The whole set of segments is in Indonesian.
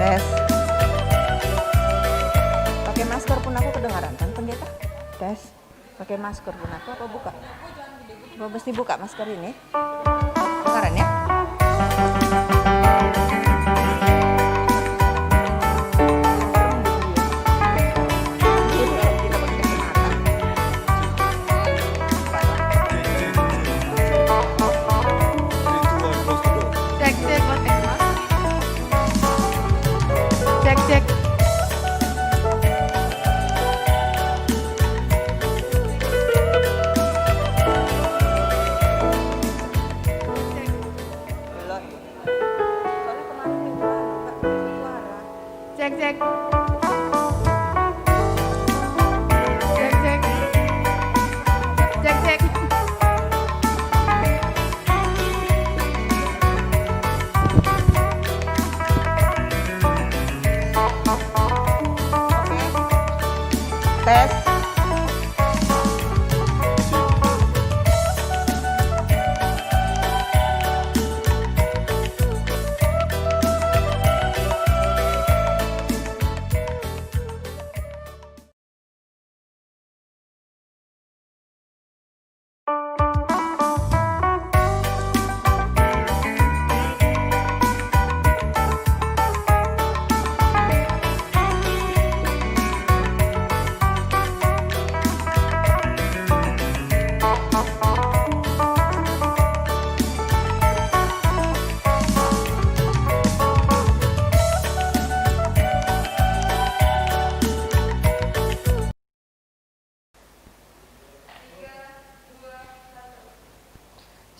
Tes. Pakai masker pun aku kedengaran kan pendeta? Tes. Pakai masker pun aku apa buka? Mesti buka masker ini. Kedengaran ya? Cek.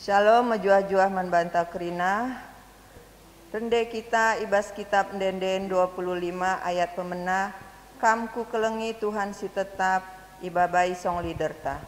Shalom mejuah-juah membantah kerina. Rende kita ibas kitab Denden 25 ayat pemenah. Kam ku kelengi Tuhan si tetap ibabai song liderta.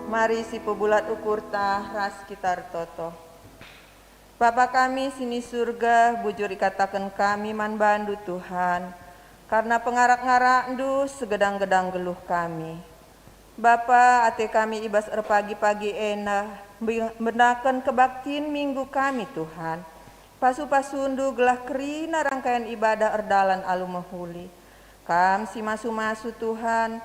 Mari si pebulat ukur tah ras kitar toto. Bapa kami sini surga, bujur ikatakan kami man bandu Tuhan. Karena pengarak-ngarak ndu segedang-gedang geluh kami. Bapa ate kami ibas pagi-pagi enah, benakan kebaktiin minggu kami Tuhan. Pasu-pasundu gelah kerina rangkaian ibadah erdalan alumahuli. Kam si masu-masu Tuhan,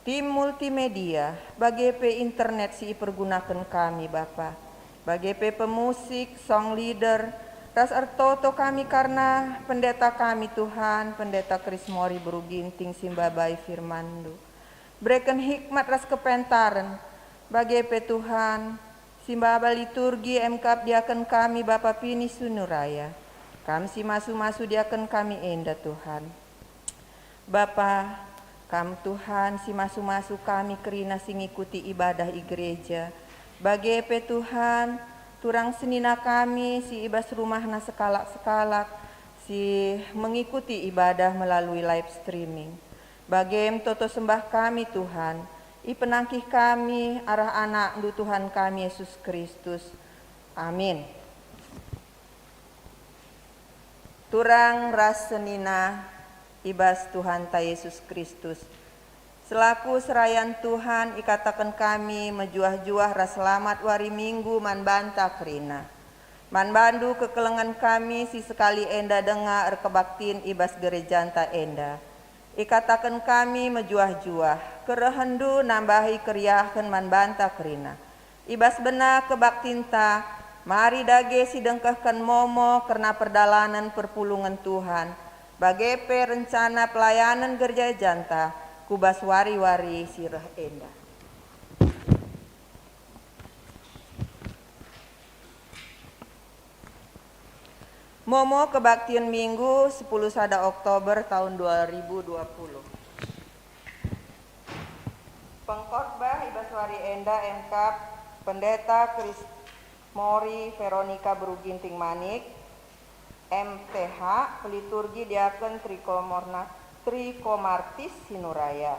tim multimedia, bagi internet si pergunakan kami Bapa. Bagi pemusik, song leader, ras artoto kami karena pendeta kami Tuhan, pendeta Krismori Beruginting Simbabai Firmandu. Berikan hikmat ras kepentaran, bagi Tuhan, Simbaba liturgi MKAP diakan kami Bapa Pini Sunuraya. Kami si masu-masu diakan kami enda Tuhan. Bapa, Kam Tuhan si masu-masu kami kerina sing ikuti ibadah i gereja. Bagi Tuhan, turang senina kami si ibas rumahna sekalak-sekalak si mengikuti ibadah melalui live streaming. Bagi toto sembah kami Tuhan, i penangkih kami arah anak du Tuhan kami Yesus Kristus. Amin. Turang ras senina ibas Tuhan ta Yesus Kristus. Selaku serayan Tuhan ikatakan kami mejuah-juah ras selamat wari minggu man banta kerina. Man bandu kekelengan kami si sekali enda dengar kebaktin ibas gerejanta enda. Ikatakan kami mejuah-juah kerehendu nambahi keriahan man banta kerina. Ibas benar kebaktinta mari dage si dengkahkan momo karena perdalanan perpulungan Tuhan. Bagi rencana pelayanan gereja janta, kubas wari-wari sirah enda. Momo kebaktian minggu 10 sada Oktober tahun 2020. Pengkhotbah ibas wari enda MKAP Pendeta Krismori Veronica Beruginting Manik. MTH Liturgi Diakon Trikomartis Sinuraya.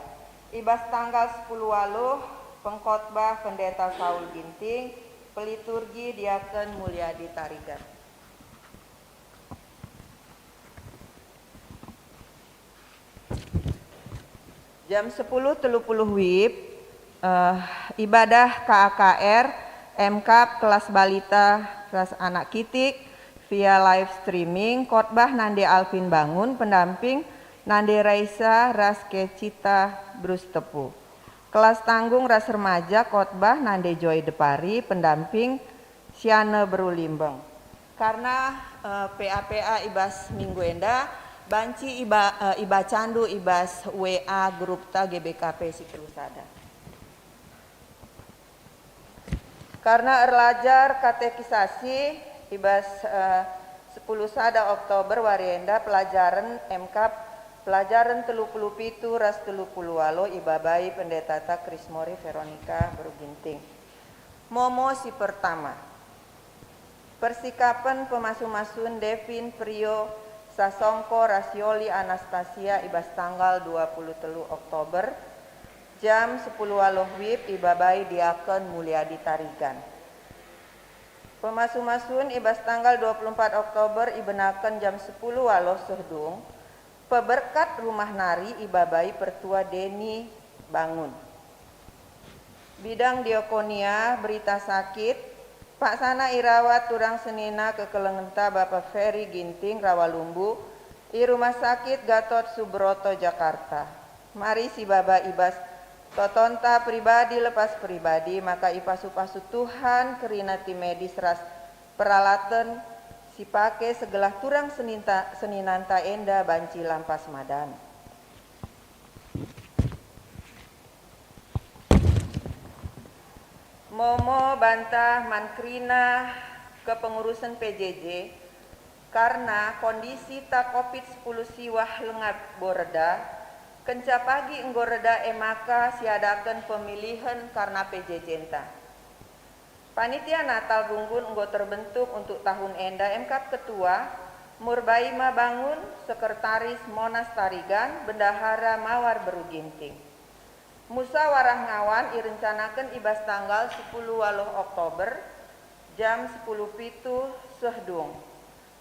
Ibas tanggal 10 waluh pengkhotbah Pendeta Saul Ginting, Peliturgi Diakon Mulyadi Tarigan. Jam 10.30 WIB ibadah KAKR MKAP kelas balita kelas anak kitik via live streaming. Khotbah Nande Alvin Bangun, pendamping Nande Raisa Raske Cita Brus Tepu. Kelas tanggung ras remaja khotbah Nande Joy Depari, pendamping Siana Berulimbeng. Karena PA ibas minggu enda banci iba candu ibas WA grup ta GBKP Siklusada. Karena erlajar katekisasi ibas 10 sada Oktober warienda pelajaran MKAP pelajaran 37 ras 30 walo ibabai Pendeta Krismori Veronica Beruginting. Momo si pertama. Persikapan pemasu-masun Devin Prio Sasongko Rasioli Anastasia ibas tanggal 23 Oktober jam 10 walo WIB ibabai Diakon Mulyadi Tarigan. Pemasu-masun ibas tanggal 24 Oktober ibenaken jam 10 walo sehdung. Peberkat rumah nari ibabai pertua Deni bangun. Bidang diakonia berita sakit Pak Sana irawat turang senina kekelengenta Bapak Ferry Ginting Rawalumbu di Rumah Sakit Gatot Subroto Jakarta. Mari si Baba ibas totonta pribadi lepas pribadi maka ipasu-pasu Tuhan kerinati medis ras peralatan si pake segelah turang seninanta enda banci lampas madan. Momo bantah Mankrina kepengurusan PJJ karena kondisi tak COVID-10 siwah lengap boreda, kenca pagi enggoreda emaka siadakan pemilihan karena PJJ enta. Panitia Natal Runggun enggo terbentuk untuk tahun enda MKAP Ketua, Murbaima Bangun, Sekretaris Monas Tarigan, Bendahara Mawar Beruginting. Musawarah ngawan irencanakan ibas tanggal 10 waloh Oktober jam 10 pitu sehdung.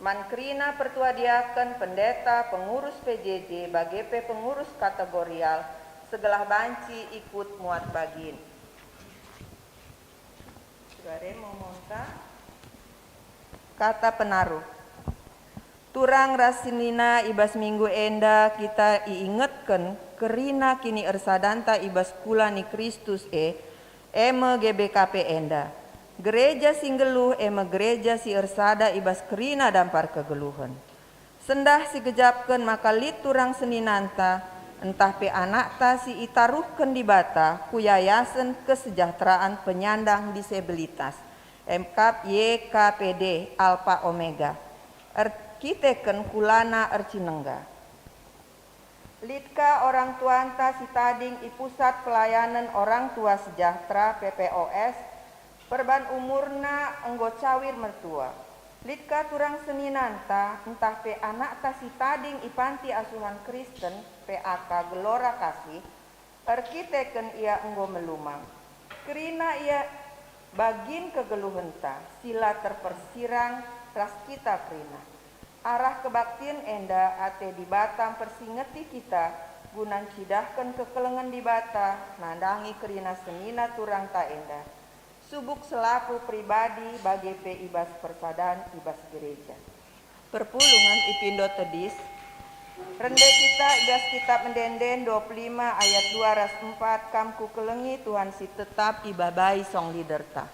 Mankrina pertuadiakan pendeta pengurus PJJ BGP pengurus kategorial segelah banci ikut muat bagin. Gare momonta kata penaruh. Turang rasinina ibas minggu enda kita iingetkan kerina kini ersadanta ibas kulani Kristus eme GBKP enda. Gereja singgeluh eme gereja si ersada ibas kerina dampar kegeluhan. Sendah si gejapkan maka lit turang seninanta entah pe anakta si itaruhkan di bata ku yayasan kesejahteraan penyandang disabilitas MKAP YKPD Alpha Omega. Kiteken kulana ercinengga. Litka orang tuanta si tading i pusat pelayanan orang tua sejahtera PPOS perban umurna enggo cawir mertua. Litka turang seninanta entah pe anak ta si tading i panti asuhan Kristen PAK Gelora Kasih erkiteken ia enggo melumang. Kerina ia bagin kegeluhenta sila terpersirang ras kita kerina. Arah kebaktian enda ate di Batam persingeti kita gunan cidahkan kekelengan di bata nandangi kerina senina turang ta enda. Subuk selaku pribadi bagi pe ibas persadan ibas gereja. Perpulungan ipindo tedis. Rende kita ibas kitab mendenden 25 ayat 2 ras 4 kamku kelengi Tuhan si tetap ibabai song liderta.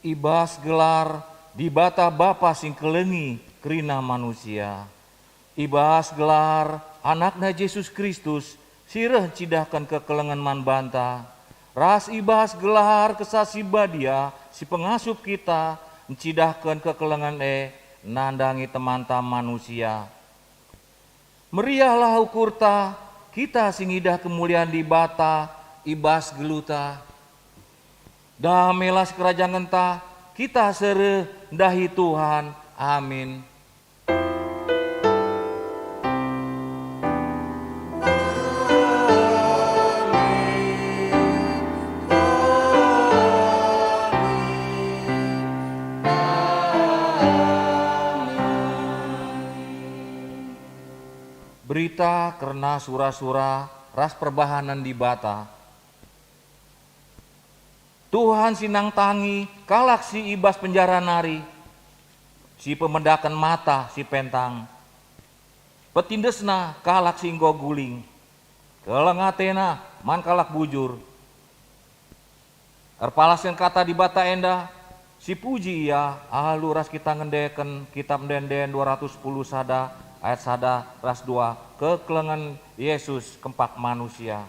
Ibas gelar di bata Bapa sing kelengi kerina manusia. Ibas gelar anakna Yesus Kristus sireh cidahkan kekelengan man banta. Ras ibas gelar kesasi badia si pengasup kita mencidahkan kekelengan nandangi teman-teman manusia. Meriahlah ukurta, kita singidah kemuliaan di bata, ibas geluta. Damelas kerajaan genta, kita serendahi Tuhan. Amin. Berita karena sura-sura ras perbahanan di bata. Tuhan sinang tangi kalak si ibas penjara nari, si pemendakan mata si pentang, petindesna kalak si inggo guling, kelengatena man kalak bujur. Erpalasen kata di bata enda, si puji ia alu ras kita ngendeken kitab denden 210 sada ayat sada ras 2 kekelengan Yesus kempak manusia.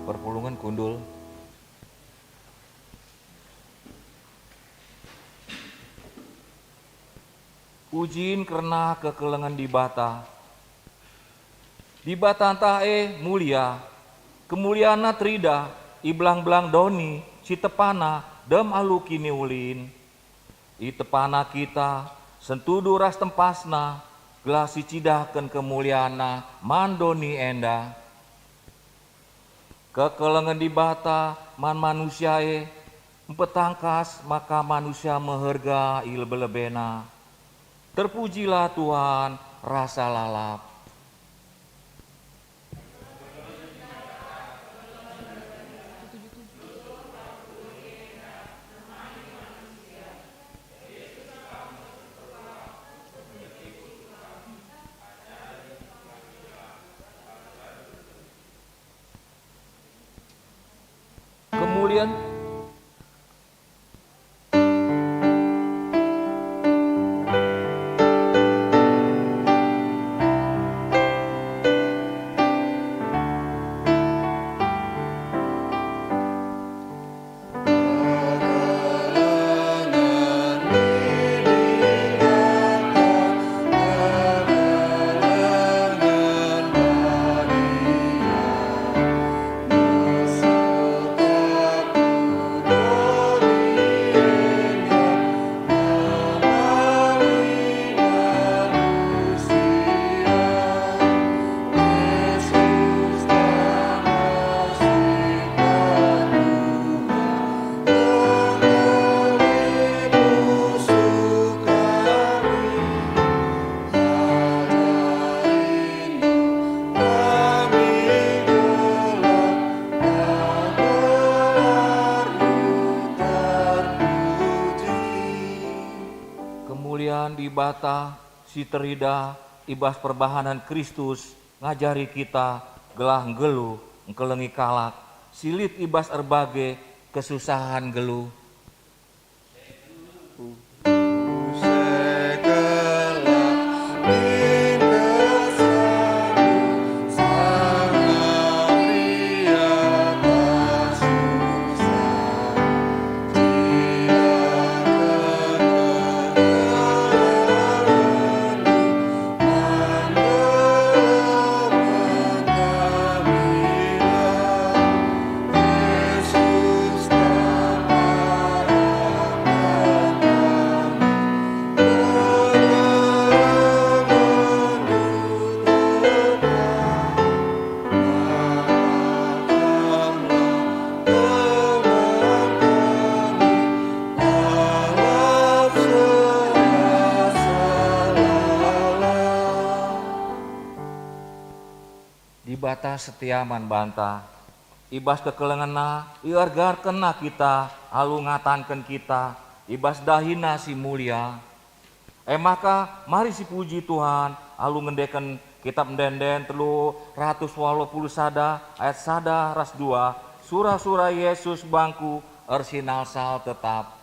Perpulungan kundul. Pujiin karena kekelengan di bata. Di bata tae mulia, kemuliaana trida, iblang-blang doni, citepana, dem alu kini ulin. Itepana kita, sentudu ras tempasna, gelasi cidahkan kemuliaana, mandoni enda. Kekelengan di bata, man manusiae, empetangkas maka manusia meherga ilebelebena. Terpujilah Tuhan, rasa lalap. Kemuliaan bata si terida ibas perbahanan Kristus ngajari kita gelah geluh ngkelengi kalak silit ibas erbage kesusahan geluh. Di batas setiaman banta ibas kekelengena iargar kena kita alu ngatanken kita ibas dahina si mulia maka mari si puji Tuhan alu ngendeken kitab mendenden 380 sada ayat sada ras 2 surah-surah Yesus bangku ersinal sal tetap.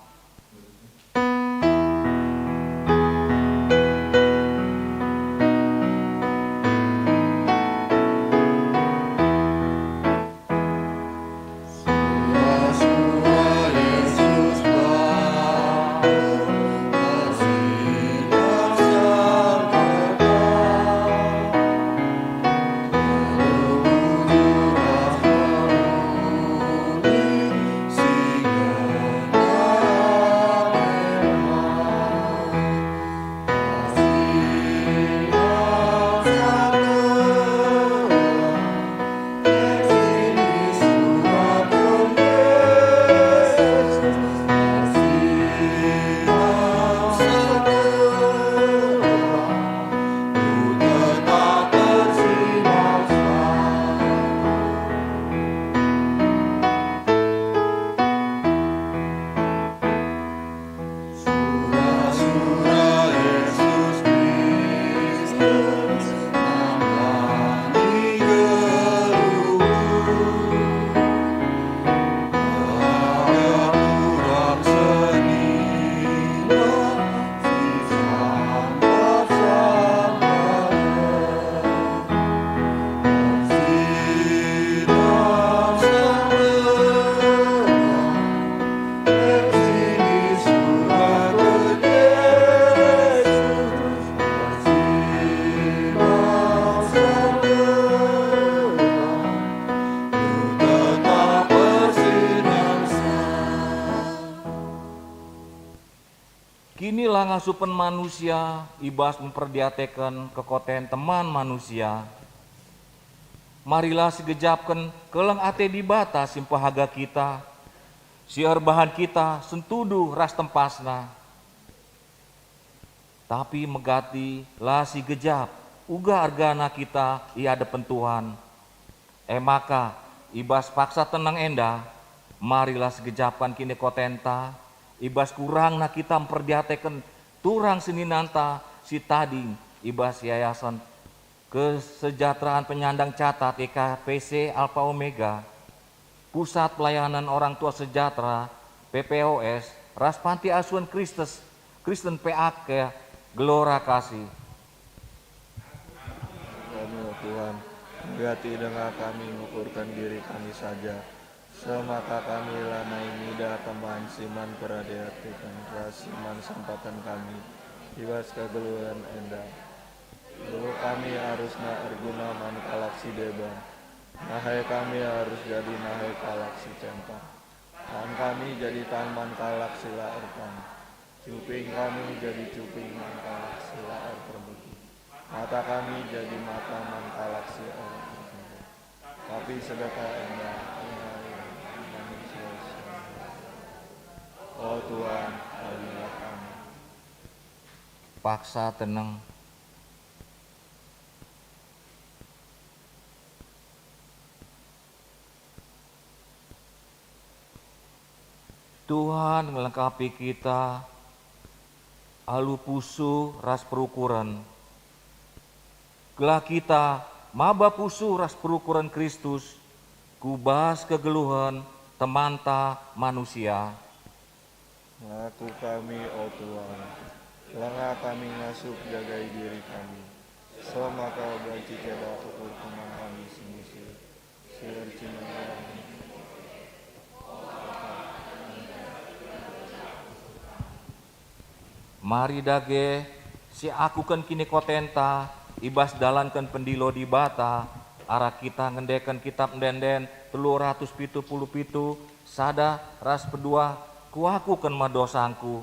Kinilah ngasupen manusia ibas memperdiatekan kekoten teman manusia. Marilah sigejapkan keleng ate di bata simpahaga kita, siar bahan kita sentuduh ras tempasna. Tapi megati lah si gejap, uga argana kita ia depen Tuhan. Maka ibas paksa tenang endah, marilah segejapkan kini kotenta, ibas kurang na kita memperdiatekan turang seninanta si tading ibas yayasan kesejahteraan penyandang catat EKPC Alpha Omega, pusat pelayanan orang tua sejahtera PPOS, ras panti asuhan Kristen PAK Gelora Kasih. Kami Tuhan, berarti dengan kami mengukurkan diri kami saja. Semaka kami lanai nida teman siman peradiatikan rasiman sempatan kami ibas kegeluhan endah. Dulu kami harus na erguna manukalaksi deba. Nahai kami harus jadi nahai kalaksi centang. Tan kami jadi taman kalaksi laer tan. Cuping kami jadi cuping man kalaksi laer perbuki. Mata kami jadi mata man kalaksi laer perbuki. Tapi sedekah endah. Oh Tuhan, ayolah kami. Paksa tenang. Tuhan melengkapi kita alu pusu ras perukuran. Gelah kita maba pusu ras perukuran Kristus, kubas kegeluhan temanta manusia. Ngaku kami, oh Tuhan, lengah kami ngasup jagai diri kami. So maka baci keda ukur teman kami sini siler cimanya. Mari dage si aku kan kini kotenta ibas dalankan pendilo di bata arah kita ngendeken kitab denden 377 sada ras pedua kuaku kan madosangku.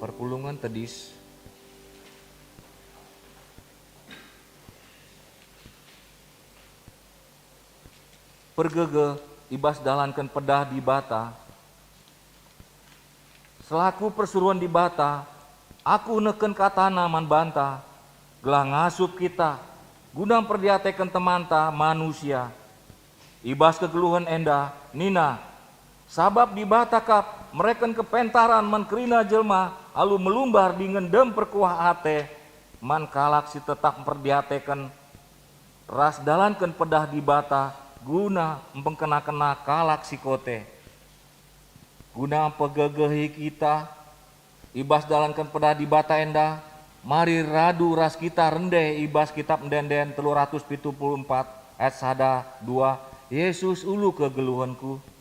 Perpulungan tedis pergege ibas dalankan pedah di bata. Selaku persuruan di bata, aku neken katana man banta, gelah ngasup kita, guna perdiatekan temanta manusia. Ibas kegeluhan enda, nina, sabab di bata kap, mereken kepentaran man kerina jelma, alu melumbar di ngendem perkuah ate, man kalak si tetap memperdiatekan, ras dalankan pedah di bata, guna mengkena-kena kalak si kote. Guna pegegehi kita, ibas dalankan pedah di bata enda, mari radu ras kita rendeh ibas kitab denden 374 ayat 1, 2, Yesus ulu kegeluhanku.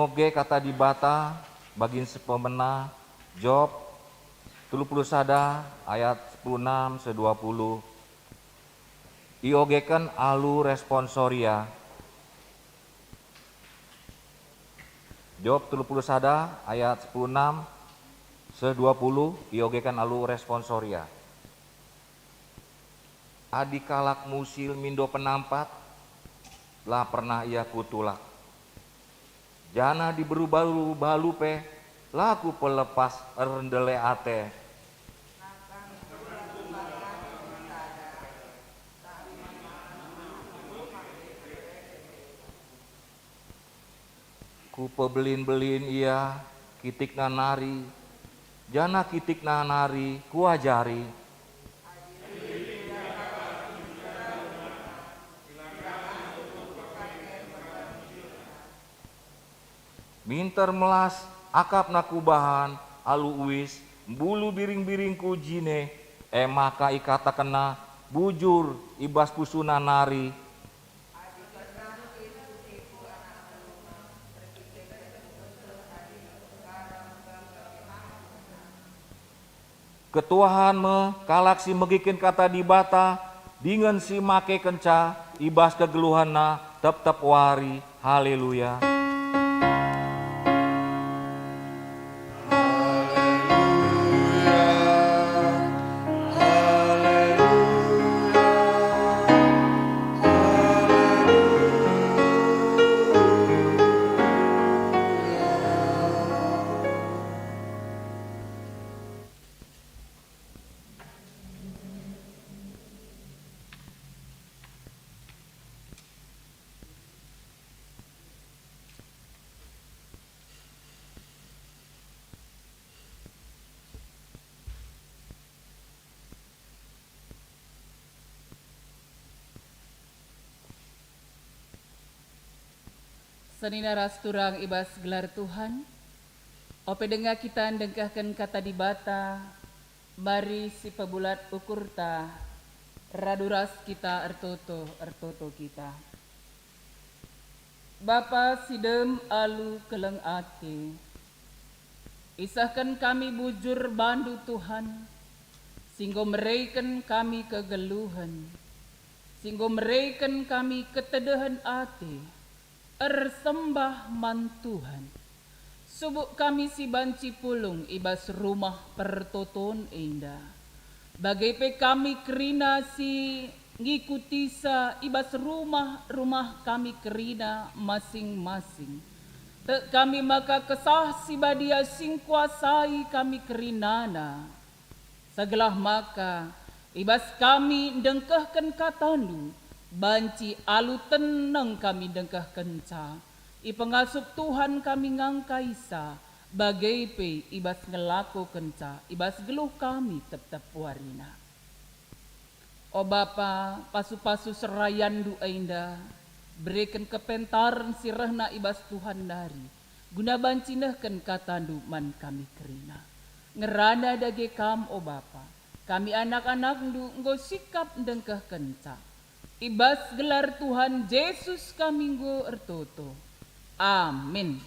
ngoge kata di bata bagin sepemena Job 30 sada ayat 16 se-20 iogekan alu responsoria. Job 30 sada ayat 16 se-20 iogekan alu responsoria. Adi kalak musil mindo penampat lah pernah ia kutulak. Jana diberu balu pe laku pelepas rendele ate. Ku pebelin-belin ia kitik nanari, jana kitik nanari ku ajari. Minter melas akap nakubahan alu uis bulu biring-biring ku jine maka ikata kena bujur ibas pusuna nari. Ketuahan me kalak si megikin kata di bata dengan si make kenca ibas kegeluhanna tep wari. Haleluya. Sanina rasturang ibas gelar Tuhan, ope denga kita dengkahkan kata di bata, mari si pebulat ukurta, raduras kita ertoto kita. Bapa sidem alu keleng ate, isahkan kami bujur bandu Tuhan, singgo mereken kami kegeluhan, singgo mereken kami ketedahan ate, ersembah man Tuhan. Subuk kami si banci pulung ibas rumah pertoton indah. Bagai pe kami kerina si ngikuti sa ibas rumah kami kerina masing-masing. Te kami maka kesah si badia sing kuasai kami kerinana. Segelah maka ibas kami dengkahkan katandu. Banci alu tenang kami dengkah kenca, ipengasup Tuhan kami ngangkaisa, bagai pe ibas ngelako kenca, ibas geluh kami tetap warina. O Bapa, pasu-pasu serayan du ainda, berikan kepentaran sirahna ibas Tuhan dari, guna bancinahkan katandu man kami kerina. Ngerana dage kam o Bapa, kami anak-anak du nggo sikap dengkah kenca. Ibas gelar Tuhan Yesus kami nggo ertoto. Amin.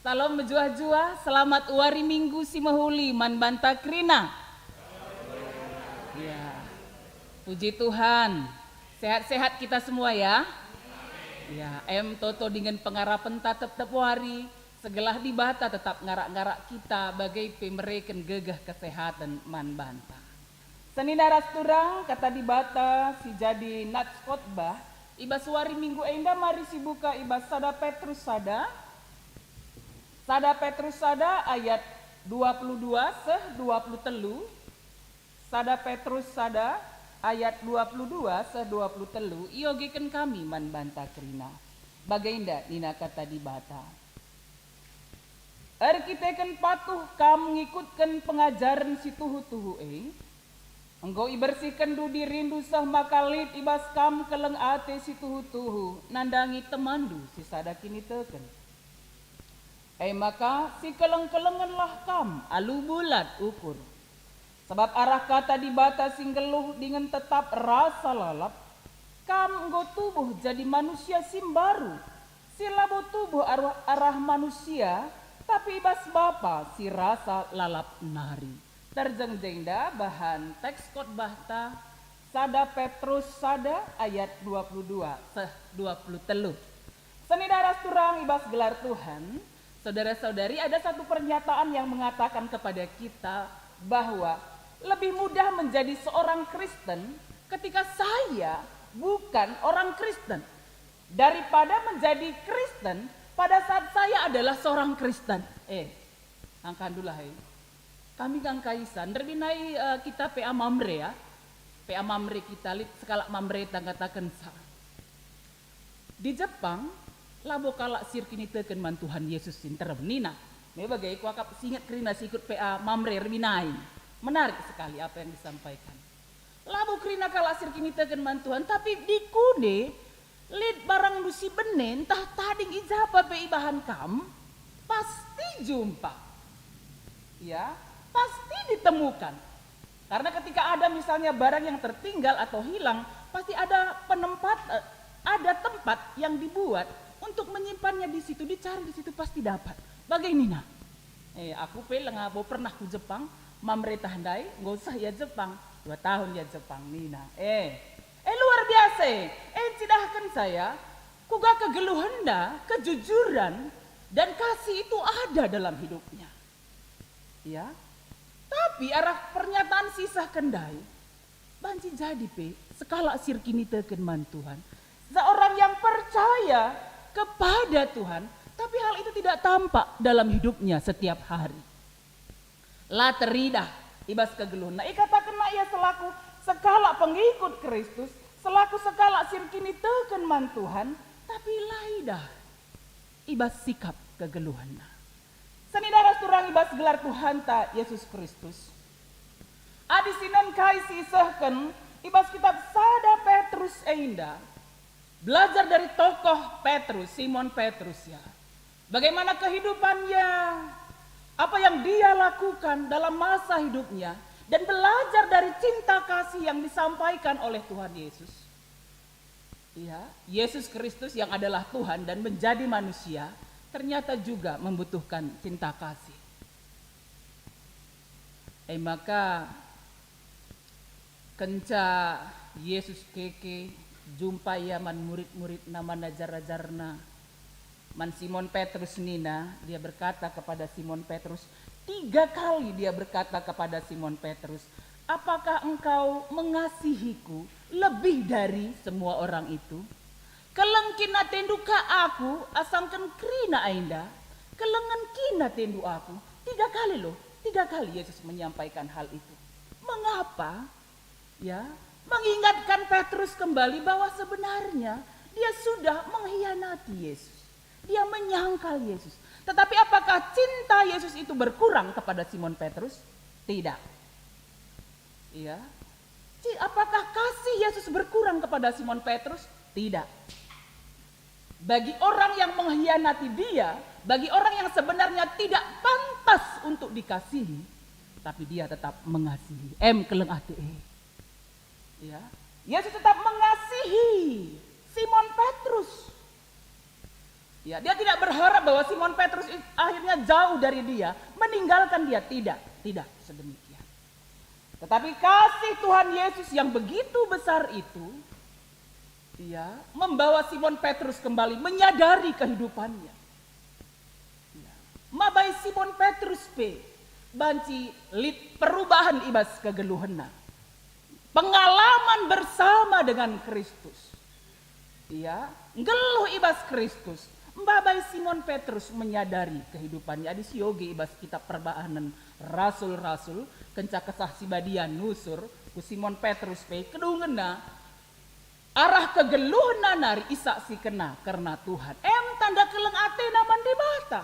Salam menjua-jua, selamat wari minggu si mahuli man banta krina. Ya, puji Tuhan. Sehat-sehat kita semua ya. Ya, toto dengan pengarapan tetap wari. Segelah di bata tetap ngarak-ngarak kita bagai pemereken gegah kesehatan man banta. Sanina rasturang kata di bata si jadi nats khotbah ibas wari minggu enda mari si buka ibas sada Petrus sada ayat 22 seh 23 sada Petrus sada ayat 22 seh 23 iogekan kami man banta kerina bagainda nina kata di bata kita kan patuh kam ngikutkan pengajaran si tuhu-tuhu Engkau ibersihkan du dirindu sah makalit ibas kam keleng ate si tuhu-tuhu nandangi temandu si sadakini teken. Maka si keleng-kelengan kam alu bulat ukur. Sebab arah kata di bata singgeluh dengan tetap rasa lalap kam engkau tubuh jadi manusia sim baru si labo tubuh arah manusia, tapi ibas bapa si rasa lalap nari. Terjengjengda bahan teks khotbah ta sada Petrus sada ayat 22 23. Seni daras turang ibas gelar Tuhan, saudara-saudari, ada satu pernyataan yang mengatakan kepada kita bahwa lebih mudah menjadi seorang Kristen ketika saya bukan orang Kristen daripada menjadi Kristen pada saat saya adalah seorang Kristen. Angkan dulu hai. Kami kang kaisan terbinai kita PA Mamre ya. PA Mamre kita lit skala Mamre katakan sa. Di Jepang labo kalak sirkini teken man Tuhan Yesus sinterbnina. Me bagai ku akap singat krina sikut PA Mamre rebinai. Menarik sekali apa yang disampaikan. Labo krina kalak sirkini teken man Tuhan, tapi di kude lid barang lusi benen tah tading ijaba be ibahan kam pasti jumpa. Ya, pasti ditemukan. Karena ketika ada misalnya barang yang tertinggal atau hilang, pasti ada ada tempat yang dibuat untuk menyimpannya di situ, dicari di situ pasti dapat. Bagaimana? Aku ngabo pernah ke Jepang, Mamre tahandai, nggak usah ya Jepang, 2 tahun ya Jepang Nina. Luar biasa. Cidahkan saya, kuga kegeluhenda, kejujuran dan kasih itu ada dalam hidupnya. Ya. Tapi arah pernyataan sisah kendai banci jadi sekala sirkini teken man Tuhan. Seorang yang percaya kepada Tuhan, tapi hal itu tidak tampak dalam hidupnya setiap hari. La teridah ibas kegeluhan. Katakan ia selaku sekala pengikut Kristus, selaku sekala sirkini teken man Tuhan, tapi laidah ibas sikap kegeluhan. Seni daras turang ibas gelar Tuhan ta Yesus Kristus. Adi sinan kai sisahkan ibas kitab sada Petrus einda. Belajar dari tokoh Petrus, Simon Petrus ya. Bagaimana kehidupannya, apa yang dia lakukan dalam masa hidupnya, dan belajar dari cinta kasih yang disampaikan oleh Tuhan Yesus. Ya, Yesus Kristus yang adalah Tuhan dan menjadi manusia, ternyata juga membutuhkan cinta kasih. Maka kenca Yesus keke jumpa ya man murid-murid nama najar-najarna man Simon Petrus nina, dia berkata kepada Simon Petrus, 3 kali dia berkata kepada Simon Petrus, apakah engkau mengasihiku lebih dari semua orang itu? Keleng kina tendu ka aku asangkan krina ainda, kelengan kina tendu aku. 3 kali loh, 3 kali Yesus menyampaikan hal itu. Mengapa? Ya, mengingatkan Petrus kembali bahwa sebenarnya dia sudah mengkhianati Yesus. Dia menyangkal Yesus. Tetapi apakah cinta Yesus itu berkurang kepada Simon Petrus? Tidak. Ya. Apakah kasih Yesus berkurang kepada Simon Petrus? Tidak. Bagi orang yang mengkhianati dia, bagi orang yang sebenarnya tidak pantas untuk dikasihi, tapi dia tetap mengasihi. Keleng ate. Ya, Yesus tetap mengasihi Simon Petrus. Ya, dia tidak berharap bahwa Simon Petrus akhirnya jauh dari dia, meninggalkan dia, tidak sedemikian. Tetapi kasih Tuhan Yesus yang begitu besar itu, ya, membawa Simon Petrus kembali menyadari kehidupannya. Ya. Mabai Simon Petrus banci lit perubahan ibas kegeluhena. Pengalaman bersama dengan Kristus. Ya, geluh ibas Kristus. Mbabai Simon Petrus menyadari kehidupannya. Adi sioge ibas kitab perbahanan rasul-rasul kenca kesahsibadian nusur ku Simon Petrus kedungena arah kegeluhna nari isak si kena karena Tuhan. Tanda keleng ate naman di mata.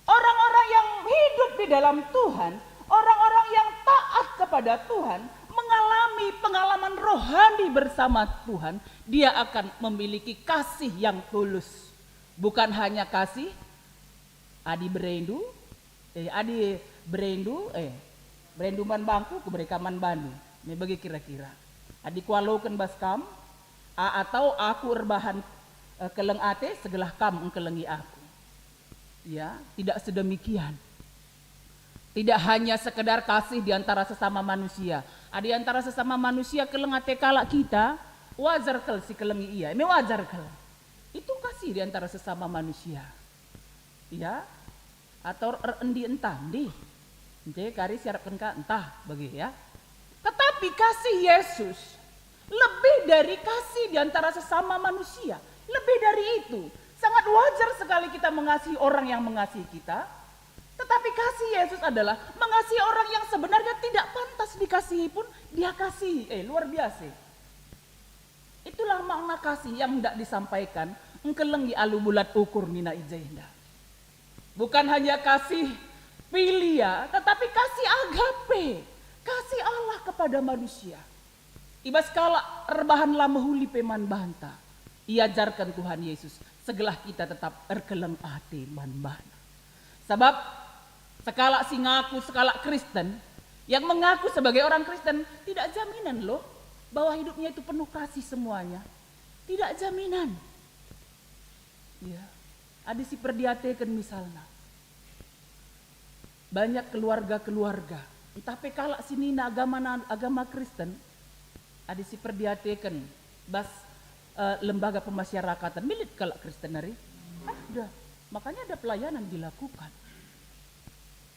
Orang-orang yang hidup di dalam Tuhan, orang-orang yang taat kepada Tuhan, mengalami pengalaman rohani bersama Tuhan, dia akan memiliki kasih yang tulus. Bukan hanya kasih berendu man bangku ke mereka man bandu. Ini bagi kira-kira. Kualoken baskam atau aku erbahan keleng ate segelah kam engkelengi aku. Ya, tidak sedemikian. Tidak hanya sekedar kasih di antara sesama manusia. Ada di antara sesama manusia keleng ate kalak kita, wajar kel si kelengi iya. Ini wajar kel. Itu kasih di antara sesama manusia. Ya, atau endi entah di. Jadi kari siapkan ka entah bagi ya. Tetapi kasih Yesus lebih dari kasih di antara sesama manusia. Lebih dari itu. Sangat wajar sekali kita mengasihi orang yang mengasihi kita. Tetapi kasih Yesus adalah mengasihi orang yang sebenarnya tidak pantas dikasihi pun dia kasihi. Luar biasa. Itulah makna kasih yang hendak disampaikan. Engkelengi alu bulat ukur nina ijainda. Bukan hanya kasih filia, tetapi kasih agape. Kasih Allah kepada manusia. Ibas kala rebahan lama huli peman banta. Iajarkan Tuhan Yesus. Segelah kita tetap erkeleng ate man-bana. Sebab sekala si ngaku, sekala Kristen yang mengaku sebagai orang Kristen tidak jaminan loh bahwa hidupnya itu penuh kasih semuanya. Tidak jaminan. Ya, ada si perdiatekan misalnya. Banyak keluarga-keluarga, entah pekala sini agama Kristen, ada si perdiatekan bas lembaga pemasyarakatan milik kalak Kristenari. Ada, makanya ada pelayanan dilakukan.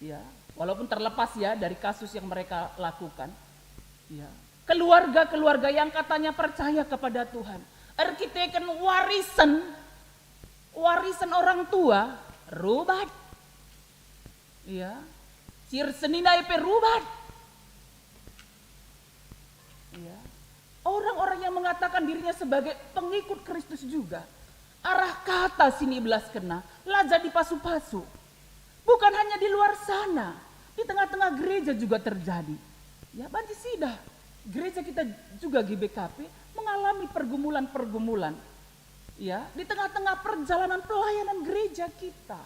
Ya, walaupun terlepas ya dari kasus yang mereka lakukan. Ya, keluarga-keluarga yang katanya percaya kepada Tuhan, arkiteken warisan orang tua, rubat. Ya, sir senina ipe rubat. Ya, orang-orang yang mengatakan dirinya sebagai pengikut Kristus juga. Arah kata sini belas kena, laja di pasu-pasu. Bukan hanya di luar sana, di tengah-tengah gereja juga terjadi. Ya, banci sidah. Gereja kita juga GBKP mengalami pergumulan-pergumulan. Ya, di tengah-tengah perjalanan pelayanan gereja kita.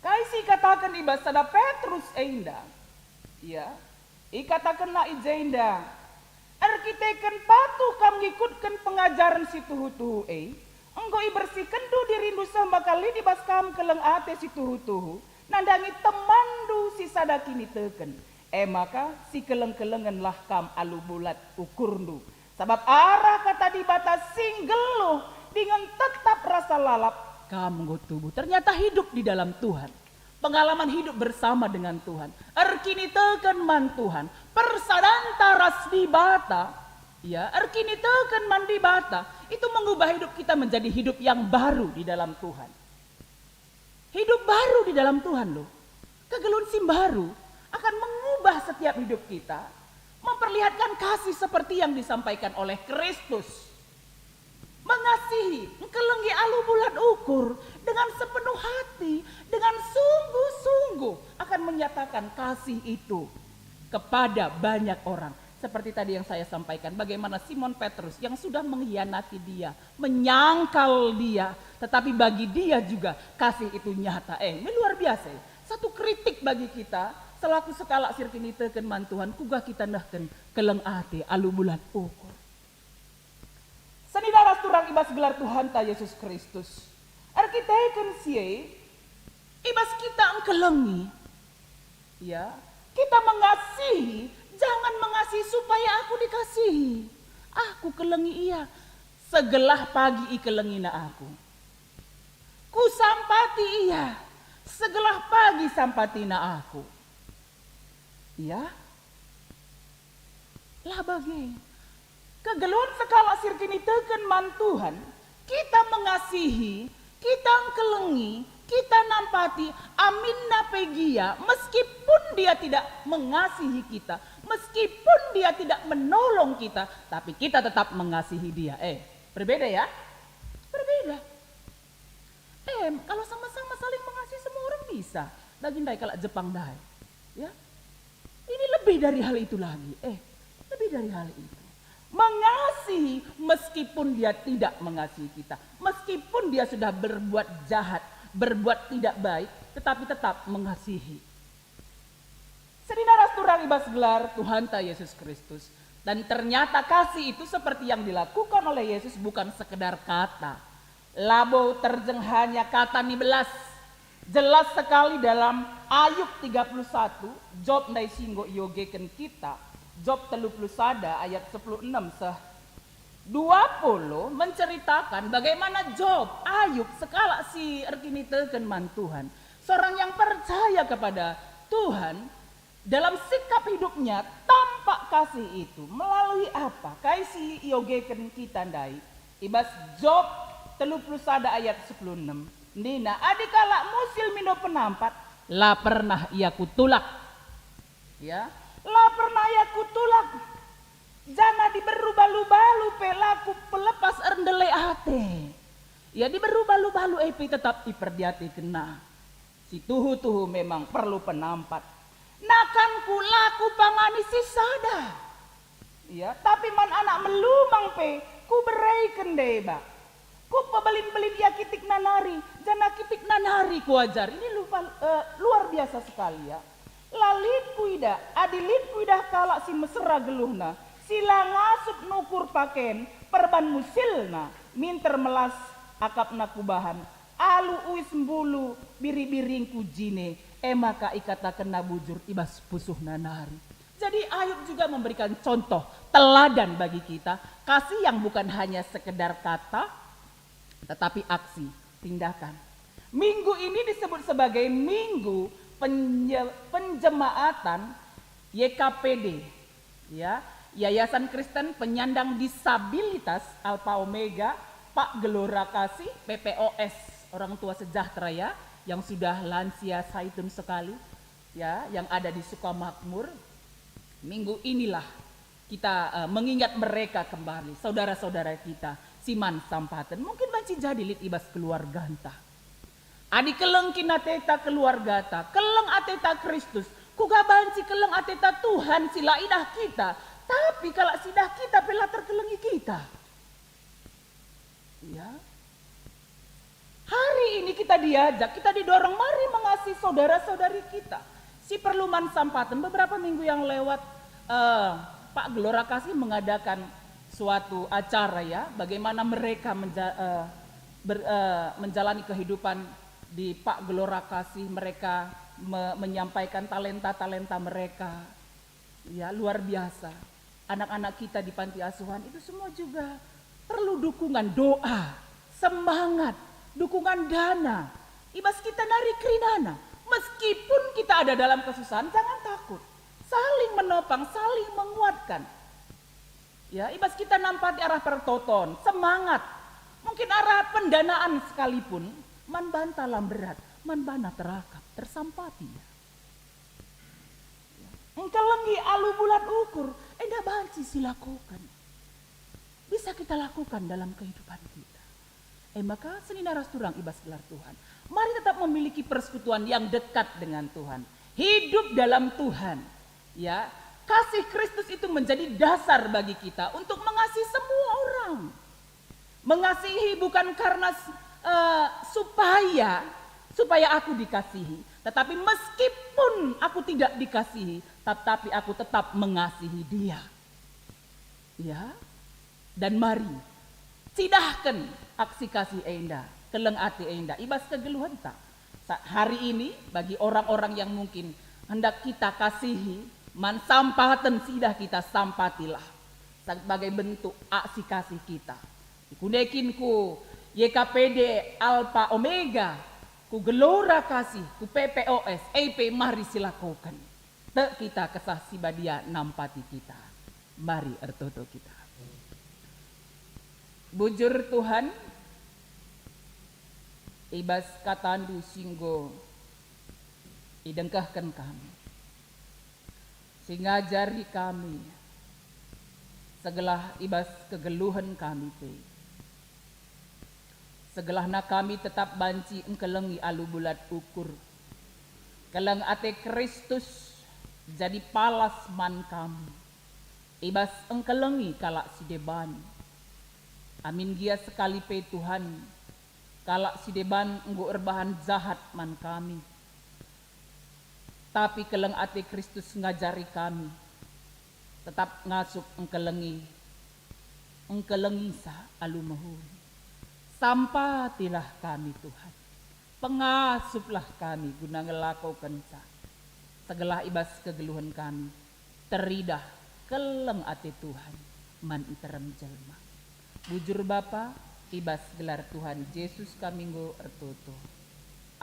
Kaisi katakan di basada Petrus einda. Ya, ikatakanlah ijenda. Arkiteken patuh kam ngikutkan pengajaran si tuhu-tuhu enggo bersihkan du dirindu sembah kali di bas kam keleng ate si tuhu-tuhu. Nandangi temandu si sadakini teken. Maka si keleng-kelengan lah kam alu bulat ukurndu. Sebab arah kata di batas singgeluh dengan tetap rasa lalap kamu tubuh. Ternyata hidup di dalam Tuhan. Pengalaman hidup bersama dengan Tuhan. Erkini teken man Tuhan. Persadanta ras di bata. Ya, erkini teken man di bata. Itu mengubah hidup kita menjadi hidup yang baru di dalam Tuhan. Hidup baru di dalam Tuhan loh. Kegelun sim baru akan mengubah setiap hidup kita. Memperlihatkan kasih seperti yang disampaikan oleh Kristus. Mengasihi, engkelengi alu bulat ukur dengan sepenuh hati, dengan sungguh-sungguh akan menyatakan kasih itu kepada banyak orang. Seperti tadi yang saya sampaikan, bagaimana Simon Petrus yang sudah mengkhianati dia, menyangkal dia, tetapi bagi dia juga kasih itu nyata. Ini luar biasa. Satu kritik bagi kita, selaku sekala sirkini teken man Tuhan, kugah kita nahken keleng ate alu bulat ukur. Seninaras turang ibas gelar Tuhan ta Yesus Kristus. Arkiteken siye, ibas kita engkelengi. Ya, kita mengasihi, jangan mengasihi supaya aku dikasihi. Aku kelengi iya, segelah pagi ikelengi na aku. Ku sampati iya, segelah pagi sampati na aku. Ya, lah bagi. Kegeluan sekala sirkini teken man Tuhan, kita mengasihi, kita engkelengi, kita nampati, amin napegia, meskipun dia tidak mengasihi kita, meskipun dia tidak menolong kita, tapi kita tetap mengasihi dia. Berbeda ya? Berbeda. Kalau sama-sama saling mengasihi semua orang bisa. Daging kalau Jepang dai. Ya. Ini lebih dari hal itu lagi. Lebih dari hal itu. Mengasihi meskipun dia tidak mengasihi kita. Meskipun dia sudah berbuat jahat, berbuat tidak baik, tetapi tetap mengasihi. Sedinaras turang ibas gelar Tuhan ta Yesus Kristus. Dan ternyata kasih itu seperti yang dilakukan oleh Yesus bukan sekedar kata. Labo terjeng hanya kata nibelas. Jelas sekali dalam Ayub 31, Job ndai singgo yogeken kita. Job 31 ayat 16 seh 20 menceritakan bagaimana Job, Ayub sekala si erkiniteken man Tuhan. Seorang yang percaya kepada Tuhan dalam sikap hidupnya tampak kasih itu melalui apa? Kasih yogeken kita ndai. Ibas Job 31 ayat 16. Nina adikala musil mindo penampat la pernah ia kutulak. Ya, la pernah ia kutulak. Jangan diberubalu-balu pelaku pelepas erndele ate. Ya diberubalu-balu epi tetap iperdiati kena. Si tuhu-tuhu memang perlu penampat. Nakan ku laku pangani si sada. Ya, tapi man anak melumang pe ku bereiken deba. Ku pebelin-belin dia kitik nanari, jana kitik nanari ku ajar. Ini luar biasa sekali ya. Lalit kuida, adilit kuida kalak si mesra geluhna. Sila ngasup nukur paken, perban musilna, minter melas akapna kubahan. Alu uis mbulu, biri-biring kujine, emaka ikata kena bujur ibas pusuh nanari. Jadi Ayub juga memberikan contoh, teladan bagi kita. Kasih yang bukan hanya sekedar kata, tetapi aksi, tindakan. Minggu ini disebut sebagai minggu penjemaatan YKPD, ya, Yayasan Kristen Penyandang Disabilitas Alpha Omega Pak Gelora Kasih PPOS, orang tua sejahtera ya, yang sudah lansia saitun sekali, ya, yang ada di Sukamakmur. Minggu inilah kita mengingat mereka kembali, saudara-saudara kita, siman sampaten. Mungkin banci jadi lit ibas keluarga entah. Adi keleng kinateta keluarga ta, keleng ateta Kristus, kuga banci keleng ateta Tuhan sila idah kita. Tapi kalau sidah kita pela terkelengi kita. Ya. Hari ini kita diajak, kita didorong mari mengasihi saudara-saudari kita. Si Perluman Sampaten beberapa minggu yang lewat Pak Gelora Kasih mengadakan suatu acara ya, bagaimana mereka menjalani kehidupan di Pak Gelora Kasih, mereka menyampaikan talenta-talenta mereka. Ya, luar biasa. Anak-anak kita di panti asuhan itu semua juga perlu dukungan doa, semangat, dukungan dana. Ibas kita nari krinana. Meskipun kita ada dalam kesusahan, jangan takut. Saling menopang, saling menguatkan. Ya, ibas kita nampak di arah pertoton, semangat. Mungkin arah pendanaan sekalipun, man bantalam berat, man bana terakap, tersampati ya. Engkelengi alu bulan ukur, enggak banci silakukan. Bisa kita lakukan dalam kehidupan kita. Maka senina rasturang ibas gelar Tuhan. Mari tetap memiliki persekutuan yang dekat dengan Tuhan. Hidup dalam Tuhan. Ya, kasih Kristus itu menjadi dasar bagi kita untuk mengasihi semua orang. Mengasihi bukan karena supaya aku dikasihi, tetapi meskipun aku tidak dikasihi, tetapi aku tetap mengasihi dia. Ya. Dan mari cidahkan aksi kasih enda, keleng ati enda, ibas kegeluhan tak. Hari ini bagi orang-orang yang mungkin hendak kita kasihi, man sampaten sidah kita sampatilah sebagai bentuk aksi kasih kita. Kunekin ku YKPD Alpha Omega, ku Gelora Kasih, ku PPOS, EP mari silakukan. Te kita kesah sibadia nampati kita. Mari ertoto kita. Bujur Tuhan, ibas katandu singgo idengkahkan kami. Singajari kami segelah ibas kegeluhan kami te. Segelahna kami tetap banci engkelengi alu bulat ukur. Keleng ate Kristus jadi palas man kami. Ibas engkelengi kalak si deban. Amin gia sekali pe Tuhan. Kalak si deban enggo erbahan jahat man kami. Tapi keleng ate Kristus ngajari kami. tetap ngasup engkelengi sa alumahuli. Sampatilah kami Tuhan, pengasuplah kami guna ngelakaukan segala ibas kegeluhan kami, teridah keleng ati Tuhan, man iterem jelma. Bujur Bapa, ibas gelar Tuhan Yesus kami nggo ertoto.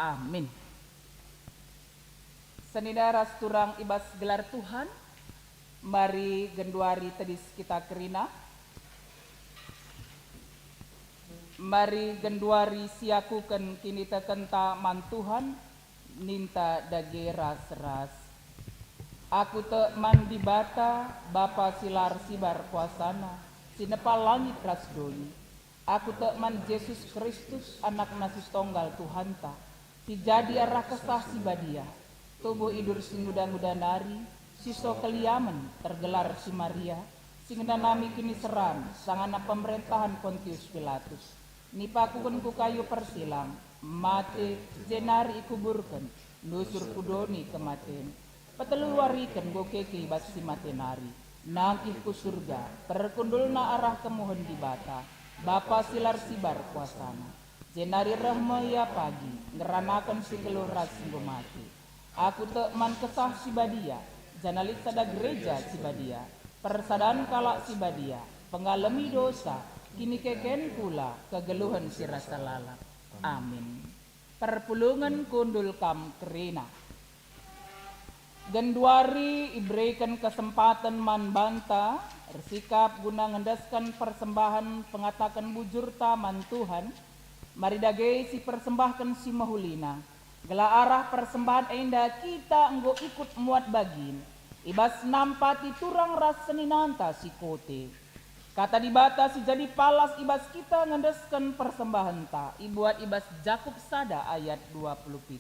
Amin. Senida ras turang ibas gelar Tuhan, mari genduari tedis kita kerina. Mari genduari siakuken kini tekenta mantuhan ninta dage ras-ras. Aku te mandi bata Bapa silar sibar kuasana sinepa langit ras doni. Aku te man Yesus Kristus anak nasus tonggal Tuhanta si jadi arah kesah si badia tubuh idur si muda-muda nari siso keliaman tergelar si Maria singena nami kini seram sangana pemerintahan Pontius Pilatus. Nipakuken ku kayu persilang, mate jenari ikuburken, nusur kudoni kematen. Petelu wariken go keke basi matenari, nangkih ku surga, perkundulna arah kemohon di bata, Bapa silar sibar kuasana. Jenari rahmaya pagi, ngeranakan si keluh rasi mati. Aku te man kesah si badia, janalit sada gereja si badia, persadaan kalak si badia, pengalami dosa, kini keken pula kegeluhan si rasa lalap. Amin. Perpulungan kundul kam kerina. Genduari iberikan kesempatan man banta bersikap guna ngendaskan persembahan pengatakan bujur taman Tuhan. Mari dage si persembahkan si mahulina. Gela arah persembahan enda kita enggo ikut muat bagin. Ibas nampati turang ras seninanta si kote. Kata dibata si jadi palas ibas kita ngendeskan persembahan ta. Ibuat ibas Jakub sada ayat 27.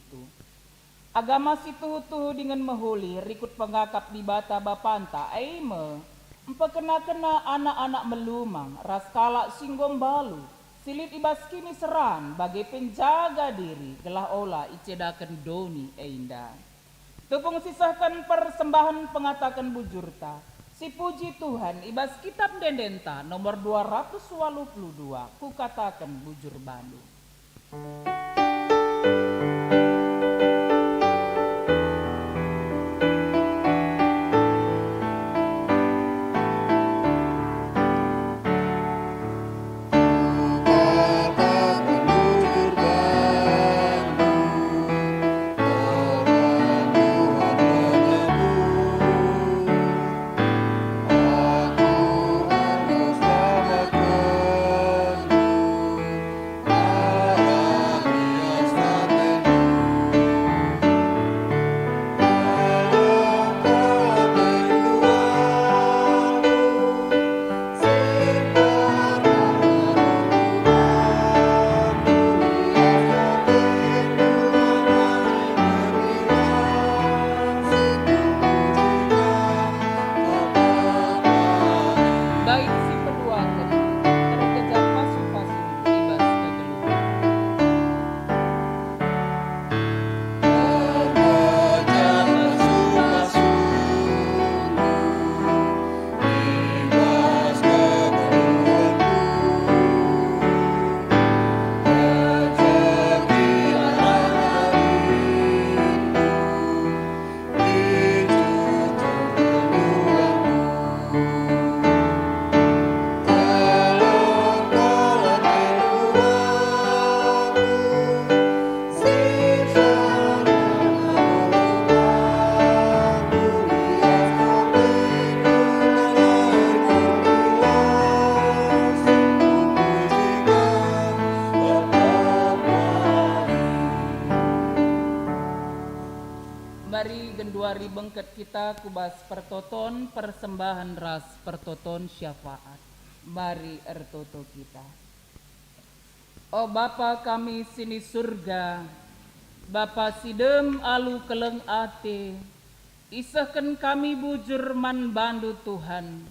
Agama si tuhu dengan mahuli rikut pengakap dibata bapanta aime. Empekena-kena anak-anak melumang ras kalak singgom balu. Silit ibas kini seran bagai penjaga diri gelah ola icedakan doni einda. Tupung sisahkan persembahan pengatakan bujurta. Si puji Tuhan ibas kitab dendenta nomor 282 ku katakan bujur Bandung. Mari genduari bengket kita kubas pertoton persembahan ras pertoton syafaat. Mari ertoto kita. Oh Bapa kami sini surga, Bapa sidem alu keleng ate, isahkan kami bujur man bandu Tuhan,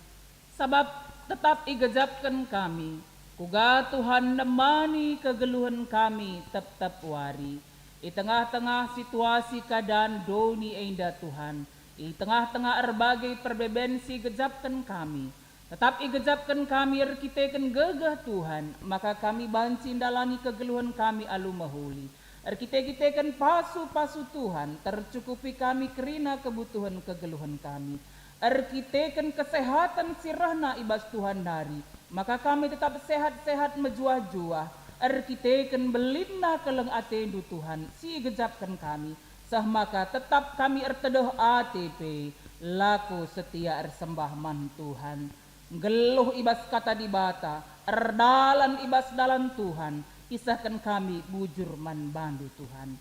sabab tetap igejapkan kami, kuga Tuhan nemani kegeluhan kami tetap wari. Di tengah-tengah situasi keadaan doni enda Tuhan, I tengah-tengah berbagai perbebensi gejapkan kami. Tetap igejapkan kami erkitekan gegah Tuhan, maka kami banci dalani kegeluhan kami alu mahuli. Erkite-kitekan pasu-pasu Tuhan, tercukupi kami kerina kebutuhan kegeluhan kami. Erkitekan kesehatan sirahna ibas Tuhan dari, maka kami tetap sehat-sehat mejuah-juah. Erkitekan belina keleng atendu Tuhan, si gejapkan kami. Sah maka tetap kami ertedoh ATP, laku setia ersembah man Tuhan. Geluh ibas kata dibata, erdalan ibas dalan Tuhan, kisahkan kami bujur man bandu Tuhan.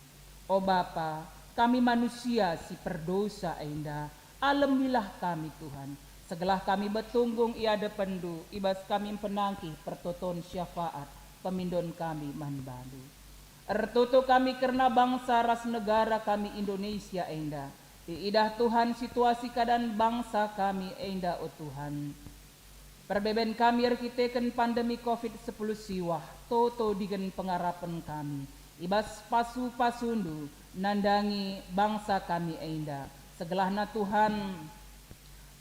O Bapa, kami manusia si perdosa enda, alamilah kami Tuhan. Segelah kami betunggung iada pendu, ibas kami penangkih pertoton syafaat, pemindon kami man bandu. Ertutu kami karena bangsa ras negara kami Indonesia enda, iidah Tuhan situasi keadaan bangsa kami enda o Tuhan. Perbeben kami erkitekan pandemi COVID-10 siwah, toto digen pengarapan kami. Ibas pasu-pasundu, nandangi bangsa kami enda. Segelahna Tuhan,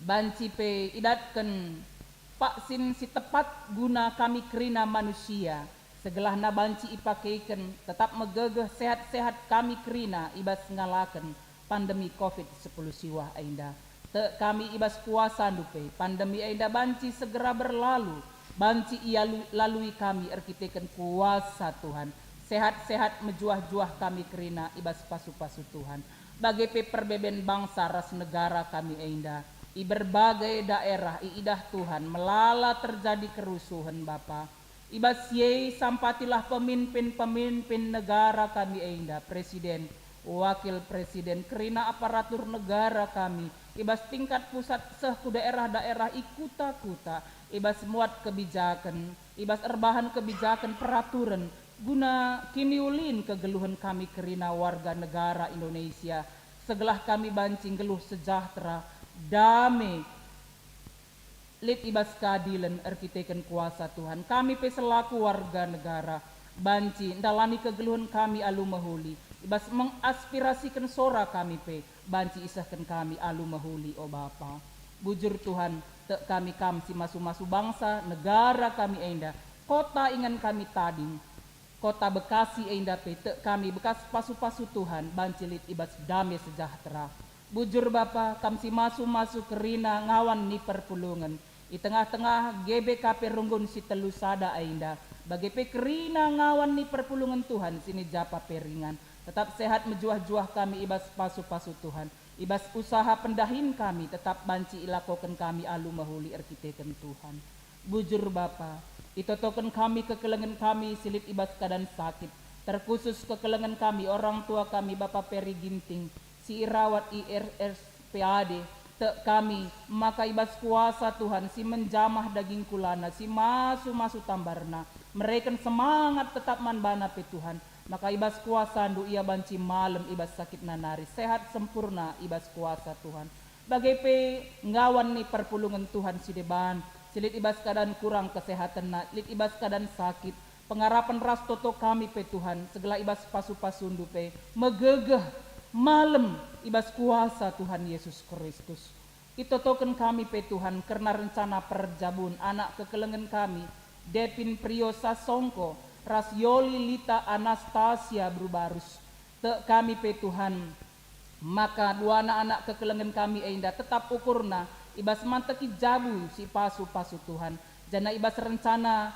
banci pe idatkan paksin si tepat guna kami kerina manusia. Segelahna banci ipakeikan, tetap megegeh sehat-sehat kami kerina ibas ngalakan pandemi COVID-10 siwah enda. Te kami ibas kuasa dupe, pandemi enda banci segera berlalu, banci ia lalui kami erkitekan kuasa Tuhan, sehat-sehat mejuah-juah kami kerina ibas pasu-pasu Tuhan, bagai peperbeben bangsa ras negara kami enda, i berbagai daerah iidah Tuhan, melala terjadi kerusuhan Bapa, ibas ye sampatilah pemimpin-pemimpin negara kami enda, presiden, wakil presiden, kerina aparatur negara kami, ibas tingkat pusat sehku daerah-daerah ikuta-kuta, ibas muat kebijakan, ibas erbahan kebijakan peraturan, guna kiniulin kegeluhan kami kerina warga negara Indonesia, segelah kami bancing geluh sejahtera, damai, lit ibas keadilan erkitekan kuasa Tuhan, kami pe selaku warga negara, banci ndalani kegeluhan kami alu mahuli, ibas mengaspirasikan sora kami pe, banci isahkan kami alu mahuli o Bapa. Bujur Tuhan, te kami kamsi masu-masu bangsa, negara kami enda, kota ingan kami tading, kota Bekasi enda pe, te kami bekas pasu-pasu Tuhan, banci lit ibas damai sejahtera. Bujur Bapa, kamsi masu-masu kerina ngawan ni perpulungan, i tengah-tengah GBKP runggun si telu sada enda, bagi pe kerina ngawan ni perpulungan Tuhan, sini japa peringan. Tetap sehat mejuah-juah kami ibas pasu-pasu Tuhan. Ibas usaha pendahin kami tetap banci ilakokan kami alu mahuli erkitekan Tuhan. Bujur Bapa, itotokan kami kekelengan kami silip ibas keadaan sakit. Terkhusus kekelengan kami orang tua kami Bapak Peri Ginting, si irawat IRSPAD, te kami maka ibas kuasa Tuhan si menjamah daging kulana, si masu-masu tambarna. Mereka semangat tetap manbana pe Tuhan. Maka ibas kuasa ndu ia banci malam ibas sakit nanari, sehat sempurna ibas kuasa Tuhan. Bagai pe ngawan ni perpulungan Tuhan si deban, silit ibas keadaan kurang kesehatan na, lit ibas keadaan sakit, pengarapan ras toto kami pe Tuhan, segala ibas pasu-pasu ndu pe, megegeh malam ibas kuasa Tuhan Yesus Kristus. Itotoken kami pe Tuhan, karena rencana perjabun anak kekelengan kami, Depin Priyosa Songko, Rasyoli Lita Anastasia Brubarus, te kami pe Tuhan, maka dua anak-anak kekelengan kami enda tetap ukurna ibas manteki jabu si pasu-pasu Tuhan, jana ibas rencana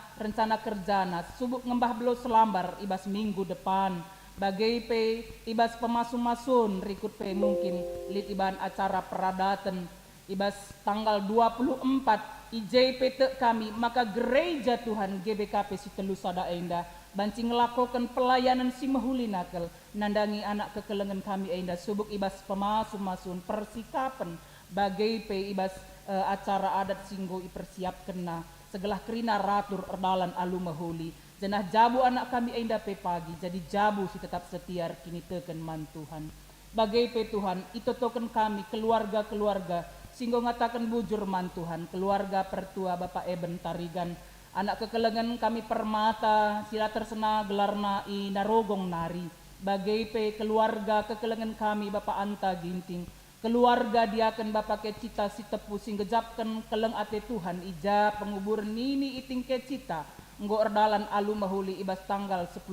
kerjana subuk ngembah belo selambar ibas minggu depan, bagai pe ibas pemasu-masun rikut pe mungkin lit iban acara peradatan ibas tanggal 24 IJP te kami, maka gereja Tuhan GBKP si telu sada enda banci ngelakokan pelayanan si mahuli nakal, nandangi anak kekelengan kami enda subuk ibas pemasu-masun persikapan bagai pe ibas acara adat singgo ipersiapkan na segelah kerina ratur erdalan alu mahuli, jenah jabu anak kami enda pe pagi, jadi jabu si tetap setia kini teken man Tuhan. Bagai pe Tuhan, itotoken kami keluarga-keluarga singgo ngatakan bujur man Tuhan, keluarga pertua Bapak Eben Tarigan, anak kekelengan kami Permata, sila tersena gelarna i narogong nari, bagai pe keluarga kekelengan kami Bapak Anta Ginting, keluarga diaken Bapa kecita si tepu sing gejapken keleng ate Tuhan ija penguburan nini iting kecita nggo erdalan alu mahuli ibas tanggal 10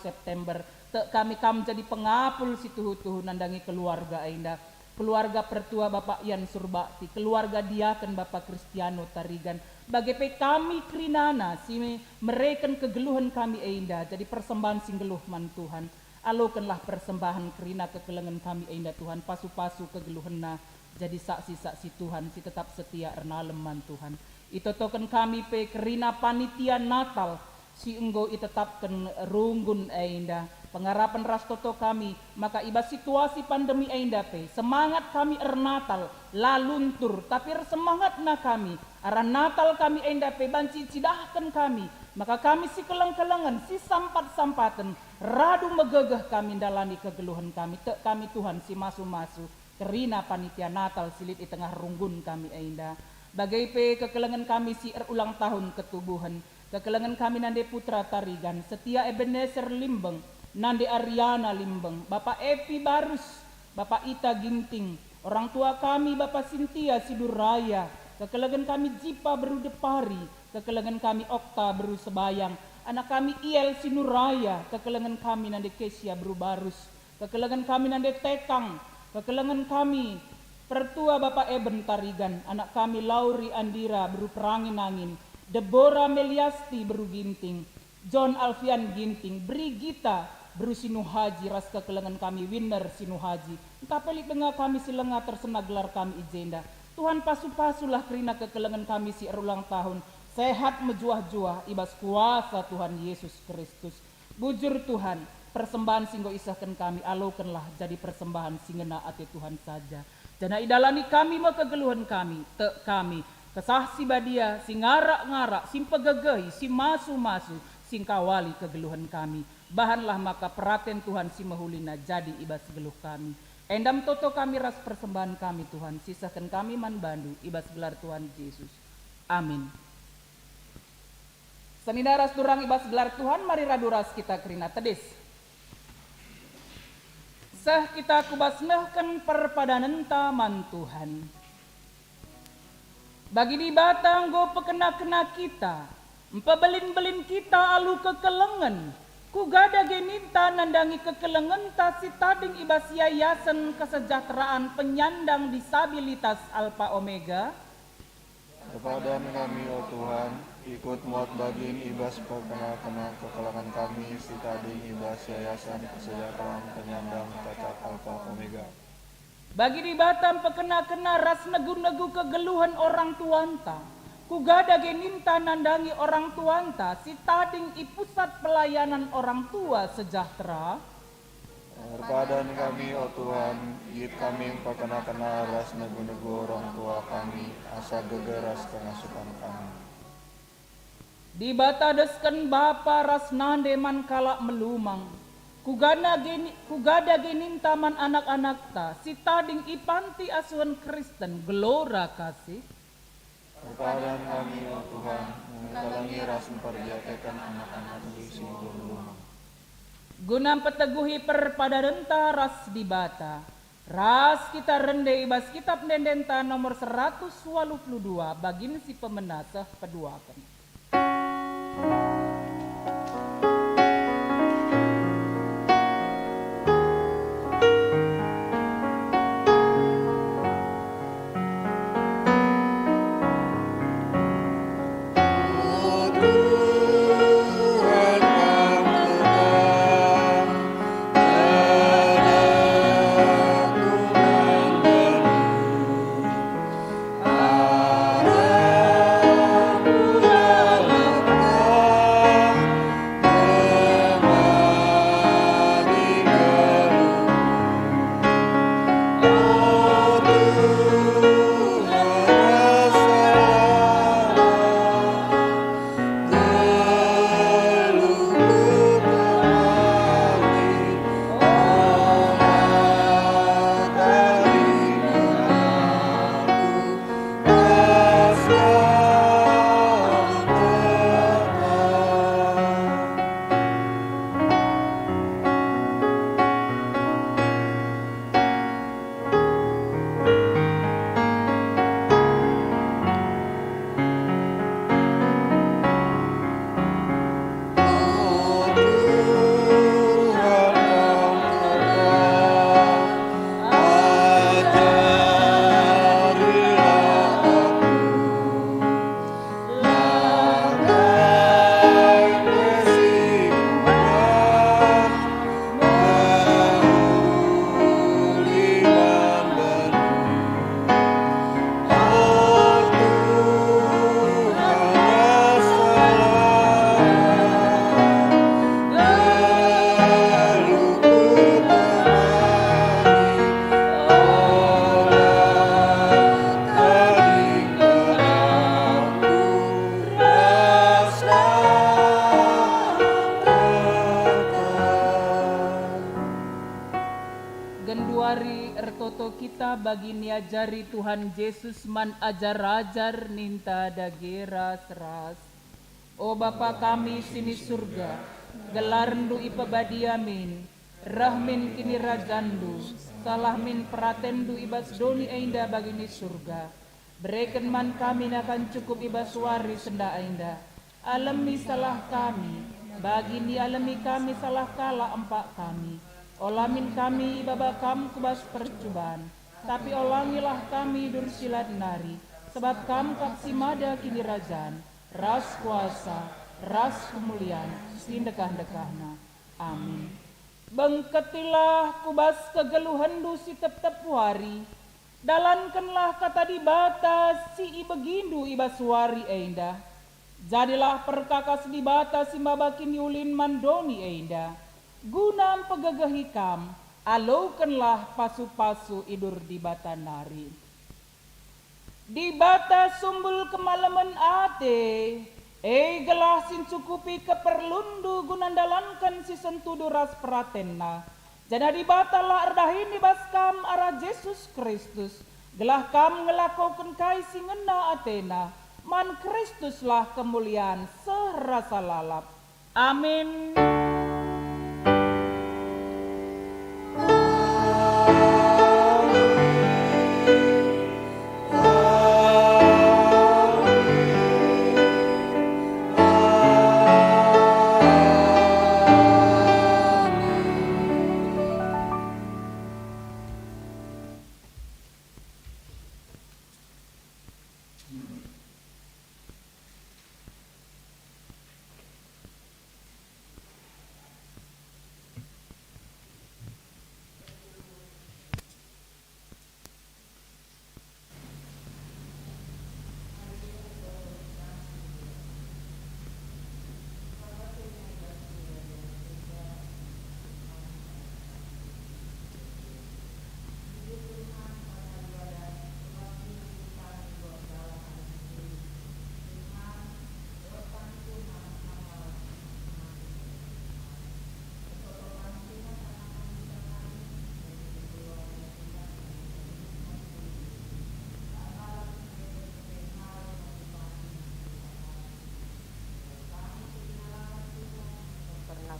September te kami jadi pengapul si tuhu-tuhu nandangi keluarga ainda keluarga pertua Bapak Yan Surbakti, keluarga diaken Bapak Kristiano Tarigan, bagaimana kami krinana si mereken kegeluhan kami ainda jadi persembahan sing geluh man Tuhan. Alokanlah persembahan kerina kekelengan kami ainda Tuhan, pasu-pasu kegeluhanna jadi saksi-saksi Tuhan si tetap setia ernaleman Tuhan. Itotoken kami pe kerina panitia Natal si enggo itetapkan runggun ainda pengarapan rastoto kami maka iba situasi pandemi ainda pe semangat kami Natal laluntur tapi semangat na kami ara Natal kami ainda pe banci cidahkan kami maka kami si keleng-kelengan si sampat-sampatan radu megegeh kami dalani kegeluhan kami te kami Tuhan si masu-masu kerina panitia Natal silit di tengah runggun kami ainda bagai pe kekelengan kami si ulang tahun ketubuhan kekelengan kami nande Putra Tarigan, Setia Ebenezer Limbeng, nande Ariana Limbeng, Bapak Epi Barus, Bapak Ita Ginting, orang tua kami Bapak Sintia Siduraya, kekelengan kami Jipa Beru Depari, kekelengan kami Okta Beru Sebayang, anak kami Iel Sinuraya, kekelengan kami nande Kesia Beru Barus, kekelengan kami nande Tekang, kekelengan kami pertua Bapak Eben Tarigan, anak kami Lauri Andira Beru Perangin Angin, Deborah Meliasti Beru Ginting, John Alfian Ginting, Brigita Beru Sinuhaji, ras kekelengan kami Winner Sinuhaji, entah pelik dengar kami silenga tersena gelar kami ijenda. Tuhan pasu-pasulah kerina kekelengan kami si erulang tahun, sehat mejuah-juah ibas kuasa Tuhan Yesus Kristus. Bujur Tuhan, persembahan singgo isahkan kami, alokanlah jadi persembahan singena ate Tuhan saja. Jana idalani kami mau kegeluhan kami, te kami, kesah si badia, si ngarak-ngarak, si pegegehi, si masu-masu, sing kawali kegeluhan kami. Bahanlah maka peraten Tuhan si mahulina jadi ibas geluh kami. Endam toto kami ras persembahan kami Tuhan, sisakan kami man bandu ibas gelar Tuhan Yesus. Amin. Sanida ras durang ibas gelar Tuhan, mari radu ras kita kerina tedis. Sah kita kubasnehkan perpadanan taman Tuhan. Bagi di batang go pekena-kena kita, empebelin-belin kita alu kekelengan, ku gada geninta nandangi kekelengan ta si tading ibas yayasan kesejahteraan penyandang disabilitas Alpha Omega. Kepadaan kami, oh Tuhan, ikut muat bagin ibas pekena-kena kekelengan kami, si tading ibas yayasan kesejahteraan penyandang cacat Alpha Omega. Bagi di Batam pekena-kena ras negu-negu kegeluhan orang tuanta, ku gada geninta nandangi orang tuanta, si tading i pusat pelayanan orang tua sejahtera. Kepadaan kami, oh Tuhan, git kami pekena-kena ras negu-negu orang tua kami, asa gegeras pengasupan kami. Di batadesken bapa ras nande man kalak melumang, kugada genin taman anak-anak ta, si tading ipanti asuhan Kristen, gelora kasih. Kepadaan kami, oh Tuhan, mengkalangi ras memperjatekan anak-anak di sini belum. Guna peteguhi perpadanenta ras di bata, ras kita rende ibas kitab dendenta nomor 182 bagin si pemenasah peduakan. Ari ertoto kita bagi niajari Tuhan Yesus man ajar-ajar ninta dagera seras. O Bapa kami sini surga, gelarndu ipabadiamin, rahmin kini rajandu, salahmin peratendu ibas doni ainda bagi ni surga. Berikan man kami akan cukup ibas wari senda ainda. Alami salah kami, bagi ni alami kami salah kala empak kami. Olamin kami ibaba kam kubas percobaan, tapi olangilah kami dursilat nari, sebab kam kapsimada kini rajaan, ras kuasa, ras kemuliaan, sindekah-dekahna. Amin. Bengketilah kubas kegeluhan du si tep-tep wari, dalankanlah kata di bata si ibegindu ibas wari einda. Jadilah perkakas di bata si mabakin yulin mandoni einda. Gunam pegagahi kam, alaukanlah pasu-pasu idur di bata nari. Di bata sumbul kemalaman ate, gelah sin cukupi keperlundu gunandalankan si sentudu ras pratenna. Jana di bata la erdahin di baskam arah Yesus Kristus, gelah kam ngelakaukan kai si ngena atena, man Kristuslah kemuliaan serasa lalap. Amin.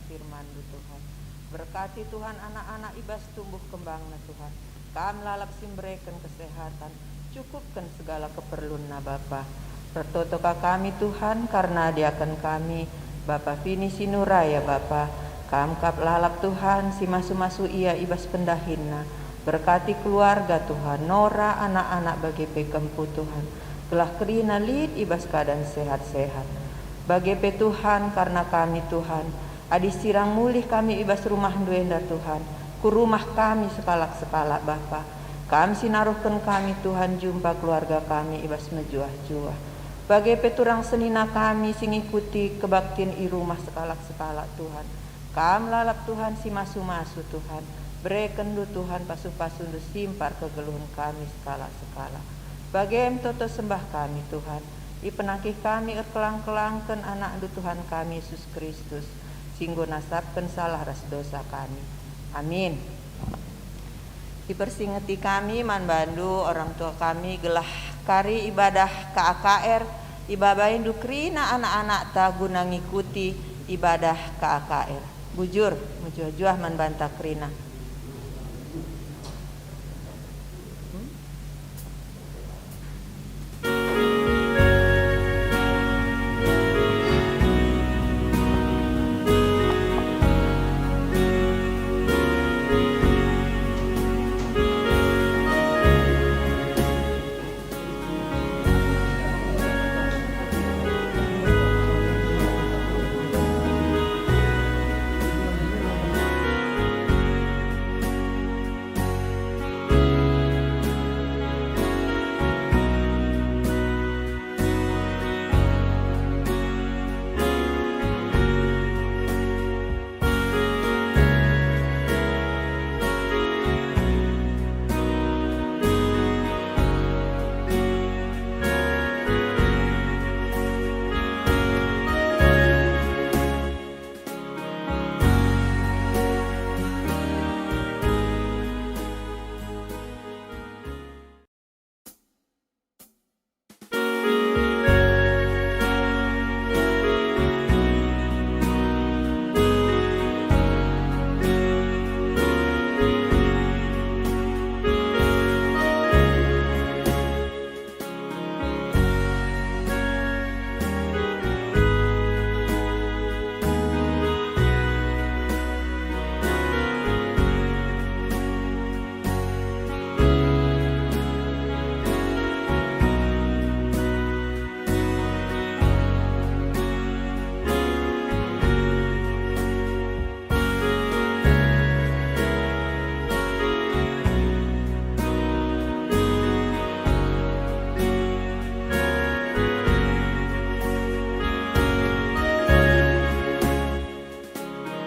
Firman Tuhan. Berkati Tuhan anak-anak ibas tumbuh kembangna Tuhan. Kam lalap simbrekan kesehatan, cukupkan segala keperluan Bapa. Pertotoka kami Tuhan karena diakan kami Bapa Vini Sinuraya Bapa. Kam kap lalap Tuhan si masu-masu ia ibas pendahinna. Berkati keluarga Tuhan, Nora anak-anak bagi pekempu Tuhan. Telah kerina lid ibas keadaan sehat-sehat. Bagi pe Tuhan karena kami Tuhan. Adi sirang mulih kami ibas rumah duenda Tuhan, ku rumah kami sekalak-sekalak Bapa. Kami sinaruhkan kami Tuhan jumpa keluarga kami ibas mejuah-juah. Bagai peturang senina kami sing ikuti kebaktian i rumah sekalak-sekalak Tuhan. Kam lalap Tuhan si masu-masu Tuhan. Berikan du Tuhan pasu-pasu du simpar kegeluhan kami sekalak-sekalak. Bagai toto sembah kami Tuhan. I penakih kami erkelang-kelangkan anak du Tuhan kami Yesus Kristus. Singgo nasabkan salah ras dosa kami. Amin. Dipersingeti kami man bandu orang tua kami gelah kari ibadah KAKR ibabain dukrina anak-anak tak guna ngikuti ibadah KAKR. Bujur mujuah-juah man banta krina.